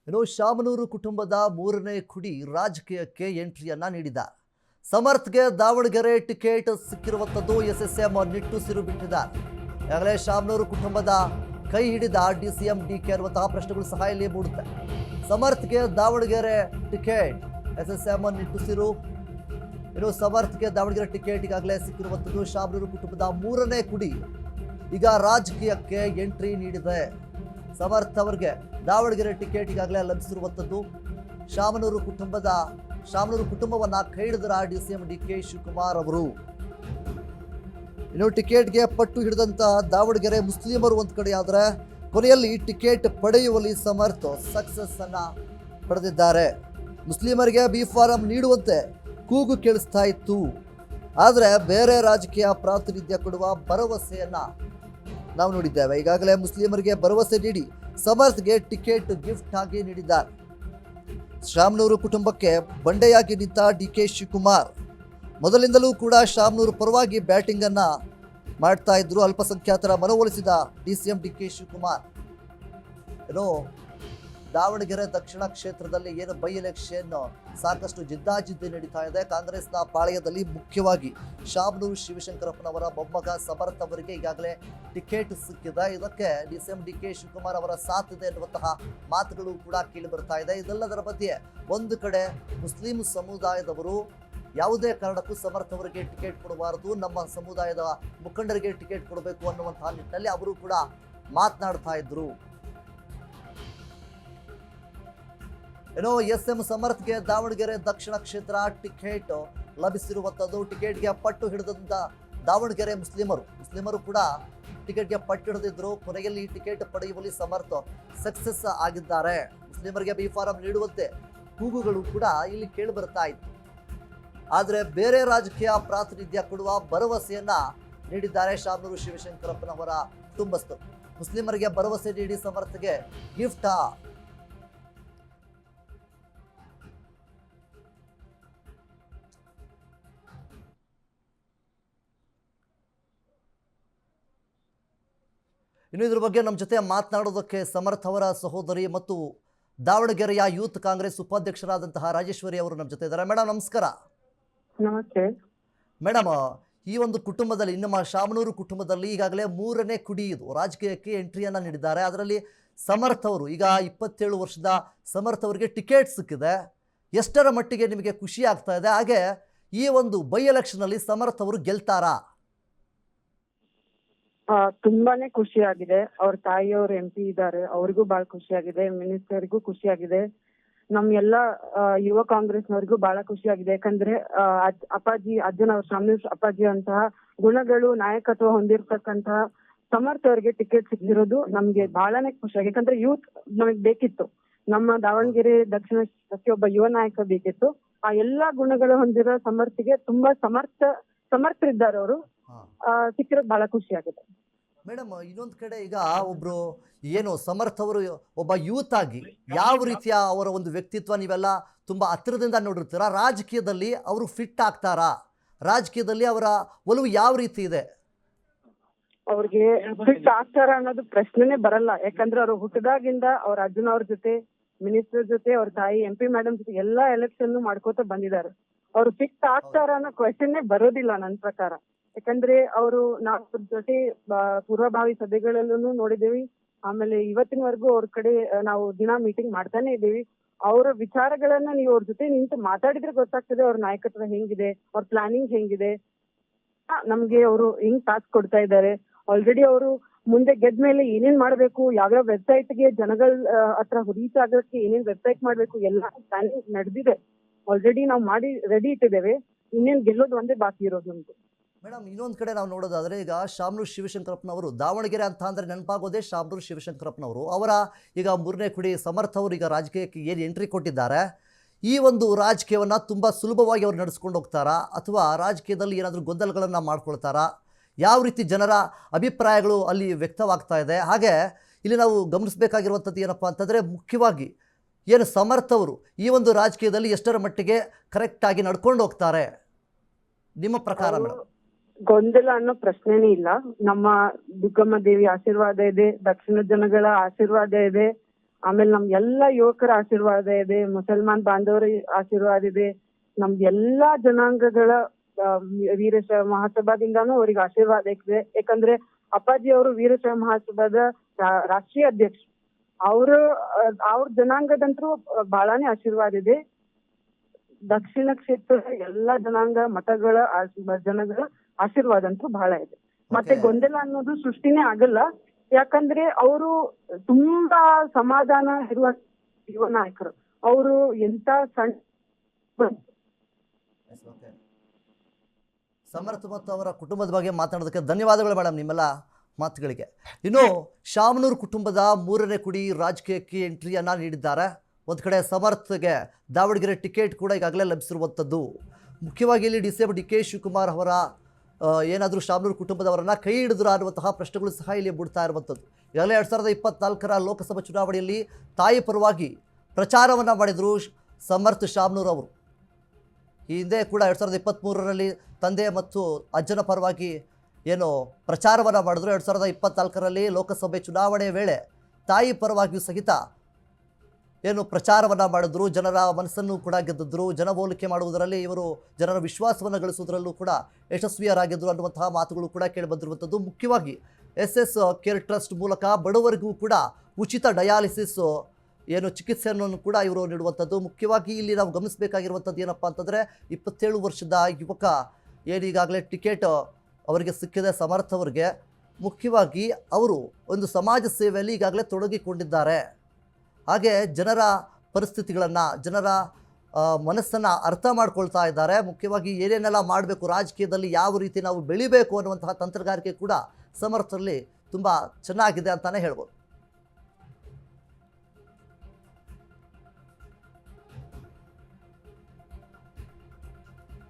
ಇನ್ನು ಶಾಮನೂರು ಕುಟುಂಬದ ಮೂರನೇ ಕುಡಿ ರಾಜಕೀಯಕ್ಕೆ ಎಂಟ್ರಿಯನ್ನ ನೀಡಿದ ಸಮರ್ಥ್ಗೆ ದಾವಣಗೆರೆ ಟಿಕೆಟ್ ಸಿಕ್ಕಿರುವಂಥದ್ದು ಎಸ್ಎಸ್ಎಂ ನಿಟ್ಟುಸಿರು ಬಿಟ್ಟಿದ್ದಾರೆ. ಈಗಾಗಲೇ ಶಾಮನೂರು ಕುಟುಂಬದ ಕೈ ಹಿಡಿದ ಡಿಸಿಎಂ ಡಿಕೆ ಅನ್ನುವಂತಹ ಪ್ರಶ್ನೆಗಳು ಸಹ ಇಲ್ಲಿ ಮೂಡುತ್ತೆ. ಸಮರ್ಥ್ಗೆ ದಾವಣಗೆರೆ ಟಿಕೆಟ್, ಎಸ್ಎಸ್ಎಂ ನಿಟ್ಟುಸಿರು. ಇನ್ನು ಸಮರ್ಥ್ಗೆ ದಾವಣಗೆರೆ ಟಿಕೆಟ್ ಈಗಾಗಲೇ ಸಿಕ್ಕಿರುವಂಥದ್ದು. ಶಾಮನೂರು ಕುಟುಂಬದ ಮೂರನೇ ಕುಡಿ ಈಗ ರಾಜಕೀಯಕ್ಕೆ ಎಂಟ್ರಿ ನೀಡಿದೆ. ಸಮರ್ಥ್ ಅವರಿಗೆ ದಾವಣಗೆರೆ ಟಿಕೆಟ್ ಈಗಾಗಲೇ ಲಭಿಸಿರುವಂಥದ್ದು. ಶಾಮನೂರು ಕುಟುಂಬವನ್ನ ಕೈ ಹಿಡಿದರ ಡಿಸಿಎಂ ಡಿಕೆ ಶಿವಕುಮಾರ್ ಅವರು. ಇನ್ನು ಟಿಕೆಟ್ಗೆ ಪಟ್ಟು ಹಿಡಿದಂತ ದಾವಣಗೆರೆ ಮುಸ್ಲಿಮರು ಒಂದು ಕಡೆ ಆದರೆ ಕೊನೆಯಲ್ಲಿ ಟಿಕೆಟ್ ಪಡೆಯುವಲ್ಲಿ ಸಮರ್ಥ್ ಸಕ್ಸಸ್ ಅನ್ನ ಪಡೆದಿದ್ದಾರೆ. ಮುಸ್ಲಿಮರಿಗೆ ಬಿ ಫಾರಂ ನೀಡುವಂತೆ ಕೂಗು ಕೇಳಿಸ್ತಾ ಇತ್ತು. ಆದರೆ ಬೇರೆ ರಾಜಕೀಯ ಪ್ರಾತಿನಿಧ್ಯ ಕೊಡುವ ಭರವಸೆಯನ್ನ ನಾವು ನೋಡಿದ್ದೇವೆ. ಈಗಾಗಲೇ ಮುಸ್ಲಿಮರಿಗೆ ಭರವಸೆ ನೀಡಿ ಸಮರ್ಥ್ಗೆ ಟಿಕೆಟ್ ಗಿಫ್ಟ್ ಆಗಿ ನೀಡಿದ್ದಾರೆ. ಶಾಮನೂರು ಕುಟುಂಬಕ್ಕೆ ಬಂಡೆಯಾಗಿ ನಿಂತ ಡಿಕೆ ಶಿವಕುಮಾರ್ ಮೊದಲಿಂದಲೂ ಕೂಡ ಶಾಮನೂರು ಪರವಾಗಿ ಬ್ಯಾಟಿಂಗ್ ಅನ್ನ ಮಾಡ್ತಾ ಇದ್ರು. ಅಲ್ಪಸಂಖ್ಯಾತರ ಮನವೊಲಿಸಿದ ಡಿಸಿಎಂ ಡಿಕೆ ಶಿವಕುಮಾರ್ ಏನೋ ದಾವಣಗೆರೆ ದಕ್ಷಿಣ ಕ್ಷೇತ್ರದಲ್ಲಿ ಏನು ಬೈ ಎಲೆಕ್ಷನ್ ಸಾಕಷ್ಟು ಜಿದ್ದಾಜಿದ್ದಿ ನಡೀತಾ ಇದೆ. ಕಾಂಗ್ರೆಸ್ನ ಪಾಳೆಯದಲ್ಲಿ ಮುಖ್ಯವಾಗಿ ಶಾಮನೂರು ಶಿವಶಂಕರಪ್ಪನವರ ಮೊಮ್ಮಗ ಸಮರ್ಥ್ ಅವರಿಗೆ ಈಗಾಗಲೇ ಟಿಕೆಟ್ ಸಿಕ್ಕಿದೆ. ಇದಕ್ಕೆ ಡಿಸಿಎಂ ಡಿಕೆ ಶಿವಕುಮಾರ್ ಅವರ ಸಾಥ್ ಇದೆ ಎನ್ನುವಂತಹ ಮಾತುಗಳು ಕೂಡ ಕೇಳಿ ಬರ್ತಾ ಇದೆ. ಇದೆಲ್ಲದರ ಮಧ್ಯೆ ಒಂದು ಕಡೆ ಮುಸ್ಲಿಂ ಸಮುದಾಯದವರು ಯಾವುದೇ ಕಾರಣಕ್ಕೂ ಸಮರ್ಥ್ ಅವರಿಗೆ ಟಿಕೆಟ್ ಕೊಡಬಾರದು, ನಮ್ಮ ಸಮುದಾಯದ ಮುಖಂಡರಿಗೆ ಟಿಕೆಟ್ ಕೊಡಬೇಕು ಅನ್ನುವಂತಹ ನಿಟ್ಟಿನಲ್ಲಿ ಅವರು ಕೂಡ ಮಾತನಾಡ್ತಾ ಇದ್ರು. ಏನೋ ಎಸ್ಎಂ ಸಮರ್ಥ್ಗೆ ದಾವಣಗೆರೆ ದಕ್ಷಿಣ ಕ್ಷೇತ್ರ ಟಿಕೆಟ್ ಲಭಿಸಿರುವಂಥದ್ದು. ಟಿಕೆಟ್ಗೆ ಪಟ್ಟು ಹಿಡಿದಂತ ದಾವಣಗೆರೆ ಮುಸ್ಲಿಮರು ಕೂಡ ಟಿಕೆಟ್ಗೆ ಪಟ್ಟು ಹಿಡಿದಿದ್ರು. ಕೊನೆಯಲ್ಲಿ ಟಿಕೆಟ್ ಪಡೆಯುವಲ್ಲಿ ಸಮರ್ಥ್ ಸಕ್ಸಸ್ ಆಗಿದ್ದಾರೆ. ಮುಸ್ಲಿಮರಿಗೆ ಬಿ ಫಾರಂ ನೀಡುವಂತೆ ಕೂಗುಗಳು ಕೂಡ ಇಲ್ಲಿ ಕೇಳಿ ಬರ್ತಾ ಇತ್ತು. ಆದರೆ ಬೇರೆ ರಾಜಕೀಯ ಪ್ರಾತಿನಿಧ್ಯ ಕೊಡುವ ಭರವಸೆಯನ್ನ ನೀಡಿದ್ದಾರೆ ಶಾಮನೂರು ಶಿವಶಂಕರಪ್ಪನವರ ಕುಟುಂಬಸ್ಥರು. ಮುಸ್ಲಿಮರಿಗೆ ಭರವಸೆ ನೀಡಿ ಸಮರ್ಥ್ಗೆ ಗಿಫ್ಟ್. ಇನ್ನು ಇದ್ರ ಬಗ್ಗೆ ನಮ್ಮ ಜೊತೆ ಮಾತನಾಡೋದಕ್ಕೆ ಸಮರ್ಥ್ ಅವರ ಸಹೋದರಿ ಮತ್ತು ದಾವಣಗೆರೆಯ ಯೂತ್ ಕಾಂಗ್ರೆಸ್ ಉಪಾಧ್ಯಕ್ಷರಾದಂತಹ ರಾಜೇಶ್ವರಿ ಅವರು ನಮ್ಮ ಜೊತೆ ಇದ್ದಾರೆ. ಮೇಡಮ್ ನಮಸ್ಕಾರ. ನಮಸ್ತೆ ಮೇಡಮ್, ಈ ಒಂದು ಕುಟುಂಬದಲ್ಲಿ ನಮ್ಮ ಶಾಮನೂರು ಕುಟುಂಬದಲ್ಲಿ ಈಗಾಗಲೇ ಮೂರನೇ ಕುಡಿ ಇದು ರಾಜಕೀಯಕ್ಕೆ ಎಂಟ್ರಿಯನ್ನ ನೀಡಿದ್ದಾರೆ. ಅದರಲ್ಲಿ ಸಮರ್ಥ್ ಅವರು ಈಗ 27 ವರ್ಷದ ಸಮರ್ಥ್ ಅವರಿಗೆ ಟಿಕೆಟ್ ಸಿಕ್ಕಿದೆ. ಎಷ್ಟರ ಮಟ್ಟಿಗೆ ನಿಮಗೆ ಖುಷಿ ಆಗ್ತಾ ಇದೆ? ಹಾಗೆ ಈ ಒಂದು ಬೈ ಎಲೆಕ್ಷನ್ ಅಲ್ಲಿ ಸಮರ್ಥ್ ಅವರು ಗೆಲ್ತಾರಾ? ತುಂಬಾನೇ ಖುಷಿ ಆಗಿದೆ. ಅವ್ರ ತಾಯಿಯವ್ರು MP ಇದ್ದಾರೆ, ಅವ್ರಿಗೂ ಬಹಳ ಖುಷಿ ಆಗಿದೆ. ಮಿನಿಸ್ಟರ್ಗೂ ಖುಷಿ ಆಗಿದೆ. ನಮ್ ಎಲ್ಲಾ ಯುವ ಕಾಂಗ್ರೆಸ್ನವ್ರಿಗೂ ಬಹಳ ಖುಷಿ ಆಗಿದೆ. ಯಾಕಂದ್ರೆ ಅಜ್ಜನವ್ರ ಶಾಮನೂರ್ ಅಪ್ಪಾಜಿ ಅಂತಹ ಗುಣಗಳು, ನಾಯಕತ್ವ ಹೊಂದಿರತಕ್ಕಂತಹ ಸಮರ್ಥ್ ಅವ್ರಿಗೆ ಟಿಕೆಟ್ ಸಿಕ್ಕಿರೋದು ನಮ್ಗೆ ಬಹಳನೇ ಖುಷಿ ಆಗಿದೆ. ಯಾಕಂದ್ರೆ ಯೂತ್ ನಮಗ್ ಬೇಕಿತ್ತು. ನಮ್ಮ ದಾವಣಗೆರೆ ದಕ್ಷಿಣ ಕ್ಷೇತ್ರಕ್ಕೆ ಒಬ್ಬ ಯುವ ನಾಯಕ ಬೇಕಿತ್ತು. ಆ ಎಲ್ಲಾ ಗುಣಗಳು ಹೊಂದಿರೋ ಸಮರ್ಥ್ಗೆ ತುಂಬಾ ಸಮರ್ಥರಿದ್ದಾರೆ. ಅವರು ಸಿಕ್ಕಿರೋದು ಬಹಳ ಖುಷಿ ಆಗಿದೆ. ಮೇಡಮ್, ಇನ್ನೊಂದು ಕಡೆ ಈಗ ಒಬ್ರು ಏನು ಸಮರ್ಥ್ ಅವರು ಒಬ್ಬ ಯೂತ್ ಆಗಿ ಯಾವ ರೀತಿಯ ಅವರ ಒಂದು ವ್ಯಕ್ತಿತ್ವ ನೀವೆಲ್ಲ ತುಂಬಾ ಹತ್ತಿರದಿಂದ ನೋಡಿರ್ತೀರಾ. ರಾಜಕೀಯದಲ್ಲಿ ಅವರು ಫಿಟ್ ಆಗ್ತಾರಾ? ರಾಜಕೀಯದಲ್ಲಿ ಅವರ ಒಲವು ಯಾವ ರೀತಿ ಇದೆ? ಅವ್ರಿಗೆ ಫಿಟ್ ಆಗ್ತಾರ ಅನ್ನೋದು ಪ್ರಶ್ನೆನೇ ಬರಲ್ಲ. ಯಾಕಂದ್ರೆ ಅವ್ರು ಹುಟ್ಟದಾಗಿಂದ ಅವ್ರ ಅಜ್ಜನವ್ರ ಜೊತೆ, ಮಿನಿಸ್ಟರ್ ಜೊತೆ, ಅವ್ರ ತಾಯಿ MP ಮೇಡಮ್ ಜೊತೆ ಎಲ್ಲಾ ಎಲೆಕ್ಷನ್ ಮಾಡ್ಕೋತ ಬಂದಿದ್ದಾರೆ. ಅವ್ರು ಫಿಟ್ ಆಗ್ತಾರ ಅನ್ನೋ ಕ್ವೆಶ್ಚನ್ನೇ ಬರೋದಿಲ್ಲ ನನ್ನ ಪ್ರಕಾರ. ಯಾಕಂದ್ರೆ ಅವರು ನಾವು ಜೊತೆ ಪೂರ್ವಭಾವಿ ಸಭೆಗಳಲ್ಲೂ ನೋಡಿದೇವಿ. ಆಮೇಲೆ ಇವತ್ತಿನವರೆಗೂ ಅವ್ರ ಕಡೆ ನಾವು ದಿನ ಮೀಟಿಂಗ್ ಮಾಡ್ತಾನೆ ಇದ್ದೀವಿ. ಅವರ ವಿಚಾರಗಳನ್ನ ನೀವು ಅವ್ರ ಜೊತೆ ನಿಂತು ಮಾತಾಡಿದ್ರೆ ಗೊತ್ತಾಗ್ತದೆ ಅವ್ರ ನಾಯಕತ್ವ ಹೆಂಗಿದೆ, ಅವ್ರ ಪ್ಲಾನಿಂಗ್ ಹೆಂಗಿದೆ. ನಮ್ಗೆ ಅವರು ಹೆಂಗ್ ಟಾಸ್ಕ್ ಕೊಡ್ತಾ ಇದ್ದಾರೆ. ಆಲ್ರೆಡಿ ಅವರು ಮುಂದೆ ಗೆದ್ಮೇಲೆ ಏನೇನ್ ಮಾಡ್ಬೇಕು, ಯಾವ್ಯಾವ ವೆಬ್ಸೈಟ್ಗೆ ಜನಗಳ ಹತ್ರ ರೀಚ್ ಆಗೋಕ್ಕೆ ಏನೇನ್ ವೆಬ್ಸೈಟ್ ಮಾಡ್ಬೇಕು ಎಲ್ಲ ಪ್ಲಾನಿಂಗ್ ನಡೆದಿದೆ. ಆಲ್ರೆಡಿ ನಾವು ಮಾಡಿ ರೆಡಿ ಇಟ್ಟಿದ್ದೇವೆ. ಇನ್ನೇನ್ ಗೆಲ್ಲೋದು ಒಂದೇ ಬಾಕಿ ಇರೋದು ನಮ್ಗೆ. ಮೇಡಮ್, ಇನ್ನೊಂದು ಕಡೆ ನಾವು ನೋಡೋದಾದರೆ ಈಗ ಶಾಮನೂರು ಶಿವಶಂಕರಪ್ಪನವರು ದಾವಣಗೆರೆ ಅಂತ ಅಂದರೆ ನೆನಪಾಗೋದೇ ಶಾಮನೂರು ಶಿವಶಂಕರಪ್ಪನವರು. ಅವರ ಈಗ ಮೂರನೇ ಕುಡಿ ಸಮರ್ಥ್ ಅವರು ಈಗ ರಾಜಕೀಯಕ್ಕೆ ಏನು ಎಂಟ್ರಿ ಕೊಟ್ಟಿದ್ದಾರೆ, ಈ ಒಂದು ರಾಜಕೀಯವನ್ನು ತುಂಬ ಸುಲಭವಾಗಿ ಅವರು ನಡೆಸ್ಕೊಂಡು ಹೋಗ್ತಾರಾ ಅಥವಾ ರಾಜಕೀಯದಲ್ಲಿ ಏನಾದರೂ ಗೊಂದಲಗಳನ್ನು ಮಾಡ್ಕೊಳ್ತಾರಾ? ಯಾವ ರೀತಿ ಜನರ ಅಭಿಪ್ರಾಯಗಳು ಅಲ್ಲಿ ವ್ಯಕ್ತವಾಗ್ತಾ ಇದೆ? ಹಾಗೆ ಇಲ್ಲಿ ನಾವು ಗಮನಿಸಬೇಕಾಗಿರುವಂಥದ್ದು ಏನಪ್ಪ ಅಂತಂದರೆ ಮುಖ್ಯವಾಗಿ ಏನು ಸಮರ್ಥ್ ಅವರು ಈ ಒಂದು ರಾಜಕೀಯದಲ್ಲಿ ಎಷ್ಟರ ಮಟ್ಟಿಗೆ ಕರೆಕ್ಟಾಗಿ ನಡ್ಕೊಂಡು ಹೋಗ್ತಾರೆ ನಿಮ್ಮ ಪ್ರಕಾರ? ಮೇಡಮ್, ಗೊಂದಲ ಅನ್ನೋ ಪ್ರಶ್ನೆನೇ ಇಲ್ಲ. ನಮ್ಮ ದುರ್ಗಮ್ಮ ದೇವಿ ಆಶೀರ್ವಾದ ಇದೆ, ದಕ್ಷಿಣ ಜನಗಳ ಆಶೀರ್ವಾದ ಇದೆ. ಆಮೇಲೆ ನಮ್ ಎಲ್ಲಾ ಯುವಕರ ಆಶೀರ್ವಾದ ಇದೆ, ಮುಸಲ್ಮಾನ್ ಬಾಂಧವರ ಆಶೀರ್ವಾದ ಇದೆ, ನಮ್ ಎಲ್ಲಾ ಜನಾಂಗಗಳ ವೀರಶೈವ ಮಹಾಸಭಾದಿಂದಾನು ಅವ್ರಿಗೆ ಆಶೀರ್ವಾದ ಇದೆ. ಯಾಕಂದ್ರೆ ಅಪ್ಪಾಜಿ ಅವರು ವೀರಶೈವ ಮಹಾಸಭಾದ ರಾಷ್ಟ್ರೀಯ ಅಧ್ಯಕ್ಷ. ಅವ್ರ ಜನಾಂಗದಂತರೂ ಬಹಳಾನೇ ಆಶೀರ್ವಾದ ಇದೆ. ದಕ್ಷಿಣ ಕ್ಷೇತ್ರದ ಎಲ್ಲಾ ಜನಾಂಗ ಮಠಗಳ ಜನಗಳ ಆಶೀರ್ವಾದ ಅಂತೂ ಬಹಳ ಇದೆ. ಮತ್ತೆ ಗೊಂದಲ ಅನ್ನೋದು ಸೃಷ್ಟಿನೇ ಆಗಲ್ಲ. ಯಾಕಂದ್ರೆ ಅವರು ತುಂಬಾ ಸಮಾಧಾನ ಇರುವ ಯುವ ನಾಯಕರು. ಅವರು ಎಂತ ಸಮರ್ಥ ಮತ್ತು ಅವರ ಕುಟುಂಬದ ಬಗ್ಗೆ ಮಾತನಾಡೋದಕ್ಕೆ ಧನ್ಯವಾದಗಳು ಮೇಡಮ್ ನಿಮ್ಮೆಲ್ಲ ಮಾತುಗಳಿಗೆ. ಇನ್ನು ಶಾಮನೂರು ಕುಟುಂಬದ 3ನೇ ಕುಡಿ ರಾಜಕೀಯಕ್ಕೆ ಎಂಟ್ರಿಯನ್ನು ನೀಡಿದ್ದಾರೆ. ಒಂದು ಕಡೆ ಸಮರ್ಥಗೆ ದಾವಣಗೆರೆ ಟಿಕೆಟ್ ಕೂಡ ಈಗಾಗಲೇ ಲಭಿಸಿರುವಂಥದ್ದು. ಮುಖ್ಯವಾಗಿ ಇಲ್ಲಿ ಡಿ ಕೆ ಶಿವಕುಮಾರ್ ಅವರ ಏನಾದರೂ ಶಾಮನೂರು ಕುಟುಂಬದವರನ್ನು ಕೈ ಹಿಡಿದ್ರು ಅನ್ನುವಂತಹ ಪ್ರಶ್ನೆಗಳು ಸಹ ಇಲ್ಲಿ ಬಿಡ್ತಾ ಇರುವಂಥದ್ದು. ಈಗಾಗಲೇ 2024 ಲೋಕಸಭಾ ಚುನಾವಣೆಯಲ್ಲಿ ತಾಯಿ ಪರವಾಗಿ ಪ್ರಚಾರವನ್ನು ಮಾಡಿದರು ಸಮರ್ಥ ಶಾಮನೂರು ಅವರು. ಈ ಹಿಂದೆ ಕೂಡ 2023 ತಂದೆ ಮತ್ತು ಅಜ್ಜನ ಪರವಾಗಿ ಏನು ಪ್ರಚಾರವನ್ನು ಮಾಡಿದ್ರು. 2024 ಲೋಕಸಭೆ ಚುನಾವಣೆ ವೇಳೆ ತಾಯಿ ಪರವಾಗಿಯೂ ಸಹಿತ ಏನು ಪ್ರಚಾರವನ್ನು ಮಾಡಿದ್ರು. ಜನರ ಮನಸ್ಸನ್ನು ಕೂಡ ಗೆದ್ದಿದ್ರು. ಜನವೋಲಿಕೆ ಮಾಡುವುದರಲ್ಲಿ ಇವರು ಜನರ ವಿಶ್ವಾಸವನ್ನು ಗಳಿಸುವುದರಲ್ಲೂ ಕೂಡ ಯಶಸ್ವಿಯರಾಗಿದ್ದರು ಅನ್ನುವಂತಹ ಮಾತುಗಳು ಕೂಡ ಕೇಳಿಬಂದಿರುವಂಥದ್ದು. ಮುಖ್ಯವಾಗಿ SS ಕೇರ್ ಟ್ರಸ್ಟ್ ಮೂಲಕ ಬಡವರಿಗೂ ಕೂಡ ಉಚಿತ ಡಯಾಲಿಸಿಸ್ ಏನು ಚಿಕಿತ್ಸೆಯನ್ನು ಕೂಡ ಇವರು ನೀಡುವಂಥದ್ದು. ಮುಖ್ಯವಾಗಿ ಇಲ್ಲಿ ನಾವು ಗಮನಿಸಬೇಕಾಗಿರುವಂಥದ್ದು ಏನಪ್ಪ ಅಂತಂದರೆ 27 ವರ್ಷದ ಯುವಕ ಏನೀಗಾಗಲೇ ಟಿಕೆಟ್ ಅವರಿಗೆ ಸಿಕ್ಕಿದೆ ಸಮರ್ಥ ಅವರಿಗೆ. ಮುಖ್ಯವಾಗಿ ಅವರು ಒಂದು ಸಮಾಜ ಸೇವೆಯಲ್ಲಿ ಈಗಾಗಲೇ ತೊಡಗಿಕೊಂಡಿದ್ದಾರೆ. ಹಾಗೆ ಜನರ ಪರಿಸ್ಥಿತಿಗಳನ್ನು ಜನರ ಮನಸ್ಸನ್ನು ಅರ್ಥ ಮಾಡ್ಕೊಳ್ತಾ ಇದ್ದಾರೆ. ಮುಖ್ಯವಾಗಿ ಏನೇನೆಲ್ಲ ಮಾಡಬೇಕು, ರಾಜಕೀಯದಲ್ಲಿ ಯಾವ ರೀತಿ ನಾವು ಬೆಳಿಬೇಕು ಅನ್ನುವಂತಹ ತಂತ್ರಗಾರಿಕೆ ಕೂಡ ಸಮರ್ಥರಲ್ಲಿ ತುಂಬ ಚೆನ್ನಾಗಿದೆ ಅಂತಲೇ ಹೇಳ್ಬೋದು.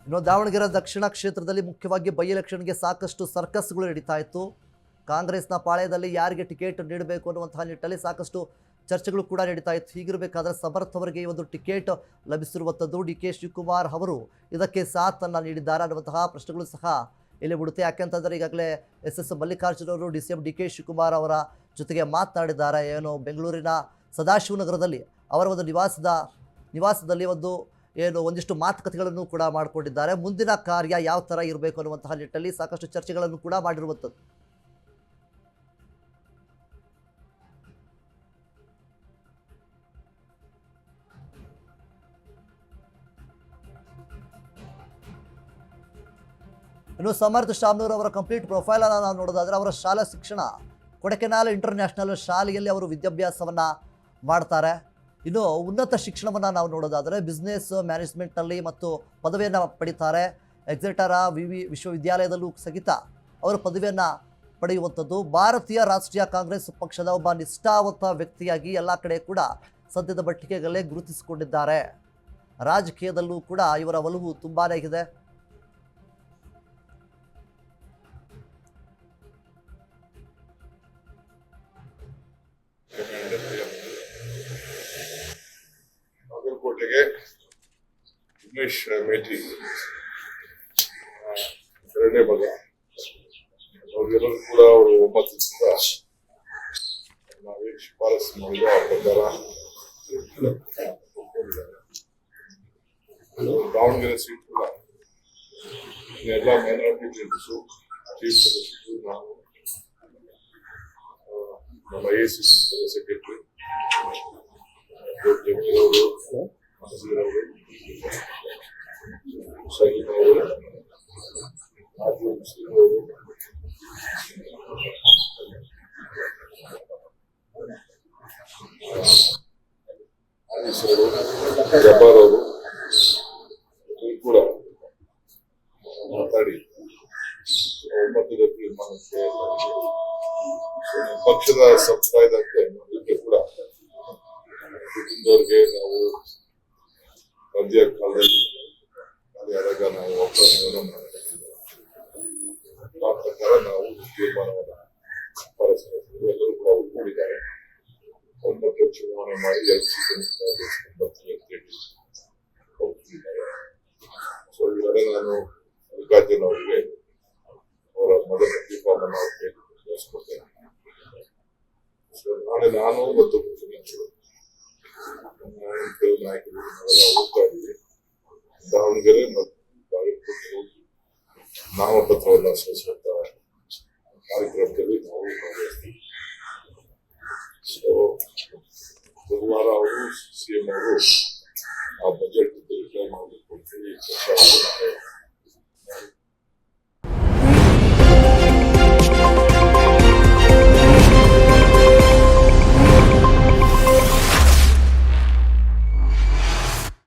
ಇನ್ನು ದಾವಣಗೆರೆ ದಕ್ಷಿಣ ಕ್ಷೇತ್ರದಲ್ಲಿ ಮುಖ್ಯವಾಗಿ ಬೈ ಎಲೆಕ್ಷನ್ಗೆ ಸಾಕಷ್ಟು ಸರ್ಕಸ್ಗಳು ನಡೀತಾ ಇತ್ತು. ಕಾಂಗ್ರೆಸ್ನ ಪಾಳ್ಯದಲ್ಲಿ ಯಾರಿಗೆ ಟಿಕೆಟ್ ನೀಡಬೇಕು ಅನ್ನುವಂತಹ ನಿಟ್ಟಲ್ಲಿ ಸಾಕಷ್ಟು ಚರ್ಚೆಗಳು ಕೂಡ ನಡೀತಾ ಇತ್ತು. ಹೀಗಿರಬೇಕಾದ್ರೆ ಸಮರ್ಥ ಅವರಿಗೆ ಈ ಒಂದು ಟಿಕೆಟ್ ಲಭಿಸಿರುವಂಥದ್ದು. ಕೆ ಶಿವಕುಮಾರ್ ಅವರು ಇದಕ್ಕೆ ಸಾಥನ್ನು ನೀಡಿದ್ದಾರೆ ಅನ್ನುವಂತಹ ಪ್ರಶ್ನೆಗಳು ಸಹ ಇಲ್ಲಿ ಬಿಡುತ್ತೆ. ಯಾಕೆಂತಂದರೆ ಈಗಾಗಲೇ SS ಮಲ್ಲಿಕಾರ್ಜುನ ಅವರು ಡಿ ಕೆ ಶಿವಕುಮಾರ್ ಅವರ ಜೊತೆಗೆ ಮಾತನಾಡಿದ್ದಾರೆ. ಏನು ಬೆಂಗಳೂರಿನ ಸದಾಶಿವನಗರದಲ್ಲಿ ಅವರ ಒಂದು ನಿವಾಸದಲ್ಲಿ ಒಂದಿಷ್ಟು ಮಾತುಕತೆಗಳನ್ನು ಕೂಡ ಮಾಡಿಕೊಂಡಿದ್ದಾರೆ. ಮುಂದಿನ ಕಾರ್ಯ ಯಾವ ಥರ ಇರಬೇಕು ಅನ್ನುವಂತಹ ನಿಟ್ಟಲ್ಲಿ ಸಾಕಷ್ಟು ಚರ್ಚೆಗಳನ್ನು ಕೂಡ ಮಾಡಿರುವಂಥದ್ದು. ಇನ್ನು ಸಮರ್ಥ ಶಾಮನೂರು ಅವರ ಕಂಪ್ಲೀಟ್ ಪ್ರೊಫೈಲನ್ನು ನಾವು ನೋಡೋದಾದರೆ ಅವರ ಶಾಲಾ ಶಿಕ್ಷಣ ಕೊಡಕೆನಾಲ್ ಇಂಟರ್ನ್ಯಾಷನಲ್ ಶಾಲೆಯಲ್ಲಿ ಅವರು ವಿದ್ಯಾಭ್ಯಾಸವನ್ನು ಮಾಡ್ತಾರೆ. ಇನ್ನು ಉನ್ನತ ಶಿಕ್ಷಣವನ್ನು ನಾವು ನೋಡೋದಾದರೆ ಬಿಸ್ನೆಸ್ ಮ್ಯಾನೇಜ್ಮೆಂಟ್ನಲ್ಲಿ ಮತ್ತು ಪದವಿಯನ್ನು ಪಡೀತಾರೆ. ಎಕ್ಸೆಟರ ವಿಶ್ವವಿದ್ಯಾಲಯದಲ್ಲೂ ಸಹಿತ ಅವರು ಪದವಿಯನ್ನು ಪಡೆಯುವಂಥದ್ದು. ಭಾರತೀಯ ರಾಷ್ಟ್ರೀಯ ಕಾಂಗ್ರೆಸ್ ಪಕ್ಷದ ಒಬ್ಬ ನಿಷ್ಠಾವಂತ ವ್ಯಕ್ತಿಯಾಗಿ ಎಲ್ಲ ಕಡೆ ಕೂಡ ಸದ್ಯದ ಮಟ್ಟಿಗೆಗಳೇ ಗುರುತಿಸಿಕೊಂಡಿದ್ದಾರೆ. ರಾಜಕೀಯದಲ್ಲೂ ಕೂಡ ಇವರ ಒಲವು ತುಂಬಾ ಇದೆ. ಬಾಗಲಕೋಟೆಗೆ ಉಮೇಶ್ ಮೇಟಿ ಎರಡನೇ ಮಗ. ಅವ್ರಿಗೆಲ್ಲರೂ ಕೂಡ ಅವರು ಒಮ್ಮತದಿಂದ ನಾವೇನು ಶಿಫಾರಸು ಮಾಡಿದ ಆ ಪ್ರಕಾರ ದಾವಣಗೆರೆ ಸೀಟ್ ಕೂಡ ಎಲ್ಲ ಮೈನಾರಿಟಿ ಲೀಡರ್ಸು ಚೀಫ್ ಸದಸ್ಯರು ನಾವು ನಮ್ಮ AICC ಸೆಕ್ರೆಟರಿ ಜಮೀರ್ ಅವರು, ನಜೀರ್ ಅವರು, ಶಹೀದ್ ಅವರು, ಆಜೀವ್ ಮುಸ್ಲಿಂ ಅವರು, ಆನೀಸರು, ಜಬ್ಬಾರ್ ಅವರು ಕೂಡ ಮಾತಾಡಿ ಒಮ್ಮತದ ತೀರ್ಮಾನಕ್ಕೆ ಪಕ್ಷದ ಸಂಪ್ರದಾಯದಂತೆ ಕೂಡ ಕುಟುಂಬದವ್ರಿಗೆ ನಾವು ಮಧ್ಯ ಕಾಲದಲ್ಲಿ ಆದಾಗ ನಾವು ಒಪ್ಪಂದವನ್ನು ಮಾಡಬೇಕಿದೆ. ಆ ಪ್ರಕಾರ ನಾವು ತೀರ್ಮಾನವನ್ನು ಶಿಫಾರಸು ಎಲ್ಲರೂ ಕೂಡ ಒಪ್ಪಿಕೊಂಡಿದ್ದಾರೆ. ಒಮ್ಮತ ಚುನಾವಣೆ ಮಾಡಿ 2 ಸೀಟನ್ನು ಒಪ್ಪಿಕೊಂಡಿದ್ದಾರೆ. ಸೊ ಈಗಾಗಲೇ ನಾನು ಮಲ್ಲಿಕಾರ್ಜುನ ಅವರಿಗೆ ಅವರ ಮೊದಲ ತೀರ್ಮಾನವನ್ನು ತಿಳಿಸ್ಕೊಡ್ತೇನೆ. ನಾಳೆ ನಾನು ಮತ್ತು ಮುಖ್ಯಮಂತ್ರಿಗಳು ನಾಯಕರು ನಾವೆಲ್ಲ ಹೋಗ್ತಾ ಇದ್ವಿ. ದಾವಣಗೆರೆ ಮತ್ತು ಬಾಗಲಕೋಟೆ ಹೋಗಿ ನಾಮಪತ್ರವನ್ನು ಸಲ್ಲಿಸುವಂತ ಕಾರ್ಯಕ್ರಮದಲ್ಲಿ ನಾವು ಭಾಗವಹಿಸ್ತೀವಿ. ಸೊ ಬುಧವಾರ ಅವರು ಸಿಎಂ ಅವರು